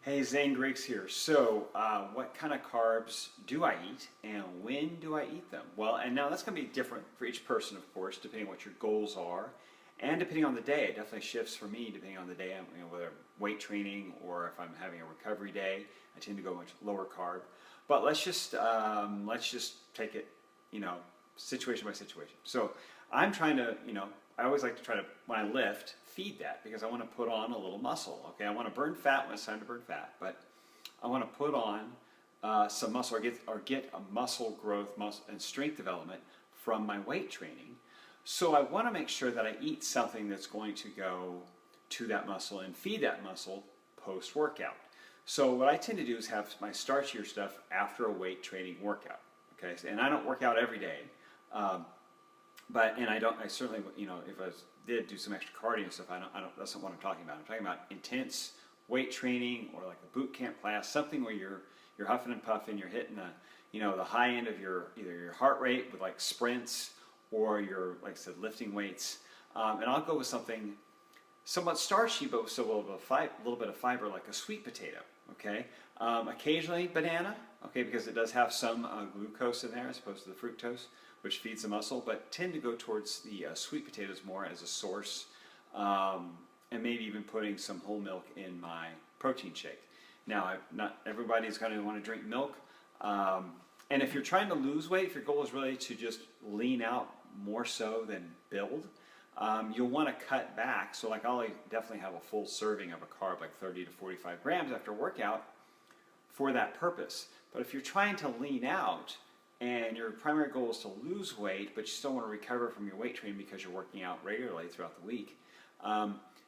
Hey, Zane Griggs here. So, what kind of carbs do I eat and when do I eat them? Well, and now that's going to be different for each person, of course, depending on what your goals are and depending on the day. It definitely shifts for me depending on the day, whether I'm weight training or if I'm having a recovery day. I tend to go much lower carb. But let's just take it, you know, situation by situation. So, I'm trying to, I always like to try to, when I lift, feed that because I want to put on a little muscle. Okay, I want to burn fat when it's time to burn fat, but I want to put on some muscle or get a muscle growth, muscle and strength development from my weight training. So I want to make sure that I eat something that's going to go to that muscle and feed that muscle post workout. So what I tend to do is have my starchier stuff after a weight training workout. Okay, and I don't work out every day. Um, and I certainly, if I did do some extra cardio and stuff, that's not what I'm talking about. I'm talking about intense weight training or like a boot camp class, something where you're huffing and puffing, you're hitting the high end of either your heart rate with like sprints or your, like I said, lifting weights. And I'll go with something somewhat starchy, but with still a little bit of fiber, like a sweet potato. Okay, occasionally banana. Okay, because it does have some glucose in there as opposed to the fructose, which feeds the muscle. But tend to go towards the sweet potatoes more as a source, and maybe even putting some whole milk in my protein shake. Now, not everybody's going to want to drink milk. And if you're trying to lose weight, if your goal is really to just lean out more so than build, you'll want to cut back. So like I'll definitely have a full serving of a carb, like 30 to 45 grams after workout for that purpose. But if you're trying to lean out and your primary goal is to lose weight, but you still want to recover from your weight training because you're working out regularly throughout the week,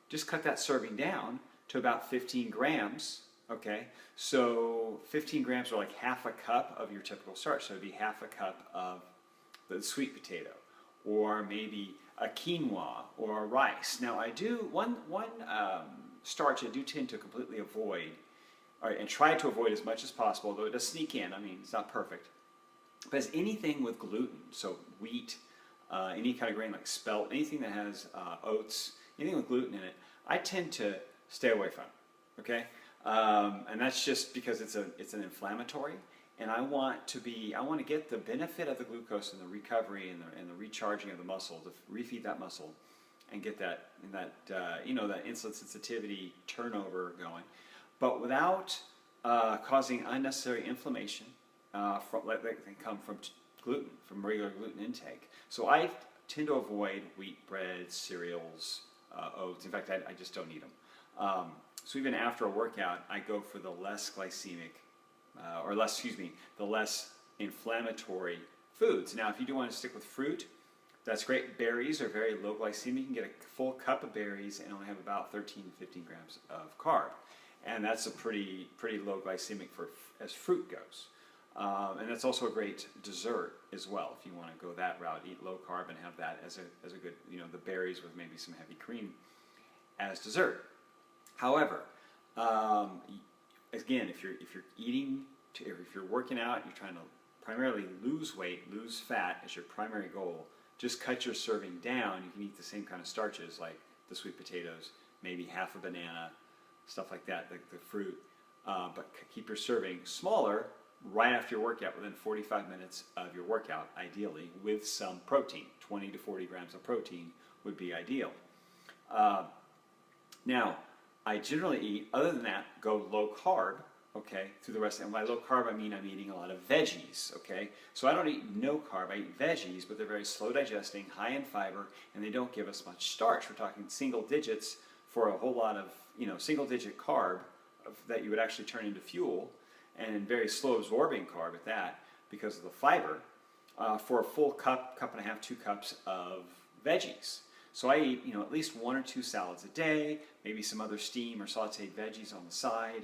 just cut that serving down to about 15 grams. Okay, so 15 grams are like half a cup of your typical starch. So it'd be half a cup of the sweet potato, or maybe a quinoa or a rice. Now I do one starch I do tend to completely avoid, and try to avoid as much as possible, though it does sneak in. I mean, it's not perfect. But it's anything with gluten, so wheat, any kind of grain like spelt, anything that has oats, anything with gluten in it, I tend to stay away from. Okay, and that's just because it's an inflammatory, and I want to get the benefit of the glucose and the recovery and the recharging of the muscle to refeed that muscle, and get that that insulin sensitivity turnover going, but without causing unnecessary inflammation that can come from gluten, from regular gluten intake. So I tend to avoid wheat bread, cereals, oats. In fact, I just don't eat them. So even after a workout, I go for the less glycemic, the less inflammatory foods. Now, if you do want to stick with fruit, that's great. Berries are very low glycemic. You can get a full cup of berries and only have about 13 to 15 grams of carb. And that's a pretty low glycemic as fruit goes. And that's also a great dessert as well. If you want to go that route, eat low carb and have that as a good, the berries with maybe some heavy cream as dessert. However, again, if you're eating, if you're working out, you're trying to primarily lose weight, lose fat as your primary goal, just cut your serving down. You can eat the same kind of starches like the sweet potatoes, maybe half a banana, stuff like that, the fruit, but keep your serving smaller right after your workout, within 45 minutes of your workout, ideally, with some protein. 20 to 40 grams of protein would be ideal. Now, I generally eat, other than that, go low carb, okay, through the rest. And by low carb, I mean I'm eating a lot of veggies, okay? So I don't eat no carb, I eat veggies, but they're very slow digesting, high in fiber, and they don't give us much starch. We're talking single digits for a whole lot of, single digit carb that you would actually turn into fuel, and very slow absorbing carb at that because of the fiber, for a full cup and a half, 2 cups of veggies. So I eat, at least 1 or 2 salads a day, maybe some other steam or sauteed veggies on the side.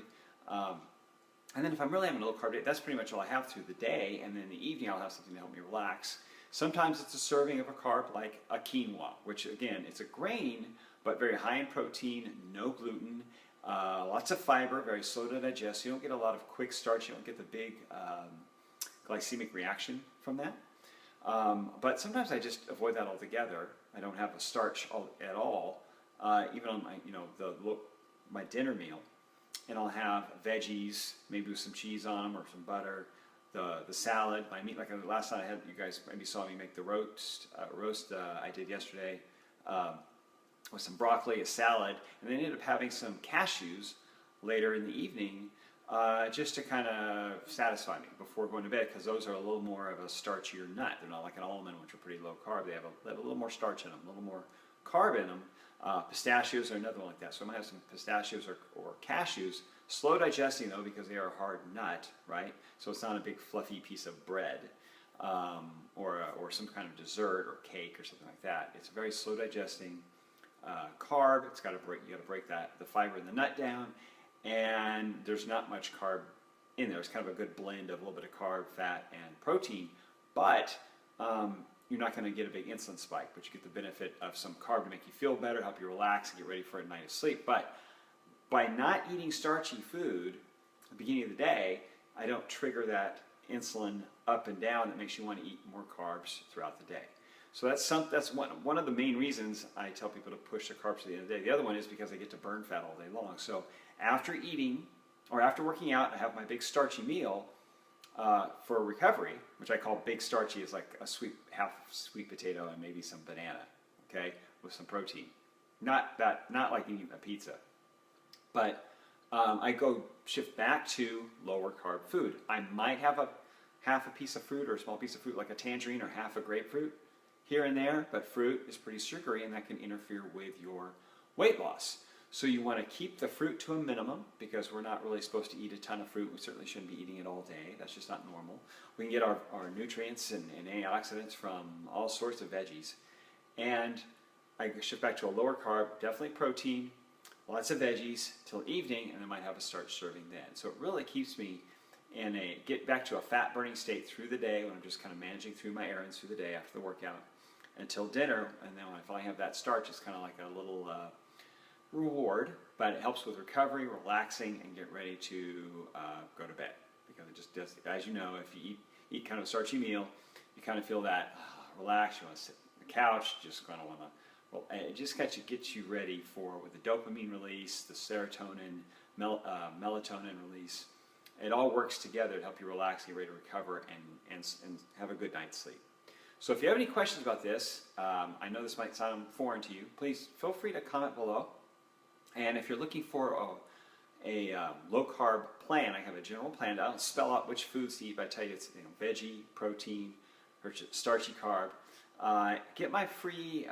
And then if I'm really having a low carb day, that's pretty much all I have through the day. And then in the evening, I'll have something to help me relax. Sometimes it's a serving of a carb like a quinoa, which again, it's a grain, but very high in protein, no gluten, lots of fiber, very slow to digest. You don't get a lot of quick starch. You don't get the big glycemic reaction from that. But sometimes I just avoid that altogether. I don't have a starch at all, even on my, my dinner meal. and I'll have veggies, maybe with some cheese on them or some butter. The salad, my meat, like last night I had, you guys maybe saw me make the roast I did yesterday with some broccoli, a salad, and then ended up having some cashews later in the evening just to kind of satisfy me before going to bed, because those are a little more of a starchier nut. They're not like an almond, which are pretty low carb. They have a little more starch in them, a little more carb in them. Pistachios are another one like that. So I might have some pistachios or cashews. Slow digesting though, because they are a hard nut, right? So it's not a big fluffy piece of bread or some kind of dessert or cake or something like that. It's a very slow digesting carb. It's got to break. You got to break the fiber in the nut down, and there's not much carb in there. It's kind of a good blend of a little bit of carb, fat, and protein, but you're not going to get a big insulin spike, but you get the benefit of some carb to make you feel better, help you relax, and get ready for a night of sleep. But by not eating starchy food at the beginning of the day, I don't trigger that insulin up and down that makes you want to eat more carbs throughout the day. So that's one of the main reasons I tell people to push the carbs to the end of the day. The other one is because I get to burn fat all day long. So after eating or after working out, I have my big starchy meal for recovery, which I call big starchy. Is like a half sweet potato and maybe some banana, okay, with some protein. Not like eating a pizza. But I go shift back to lower carb food. I might have half a piece of fruit or a small piece of fruit like a tangerine or half a grapefruit here and there, but fruit is pretty sugary and that can interfere with your weight loss. So you want to keep the fruit to a minimum, because we're not really supposed to eat a ton of fruit. We certainly shouldn't be eating it all day. That's just not normal. We can get our nutrients and antioxidants from all sorts of veggies. And I shift back to a lower carb, definitely protein, lots of veggies till evening, and I might have a starch serving then. So it really keeps me get back to a fat burning state through the day when I'm just kind of managing through my errands through the day after the workout until dinner. And then when I finally have that starch, it's kind of like a little reward, but it helps with recovery, relaxing, and get ready to go to bed. Because it just does, as you know, if you eat kind of a starchy meal, you kind of feel that relaxed, you want to sit on the couch, just kind of want to, well, it just gets you ready for with the dopamine release, the serotonin, melatonin release. It all works together to help you relax, get ready to recover, and have a good night's sleep. So if you have any questions about this, I know this might sound foreign to you, please feel free to comment below. And if you're looking for a low-carb plan, I have a general plan. I don't spell out which foods to eat, but I tell you it's veggie, protein, or starchy carb. Get my free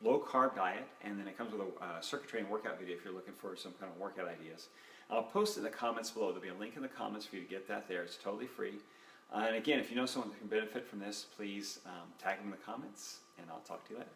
low-carb diet, and then it comes with a circuit training workout video if you're looking for some kind of workout ideas. I'll post it in the comments below. There'll be a link in the comments for you to get that there. It's totally free. And again, if you know someone who can benefit from this, please tag them in the comments, and I'll talk to you later.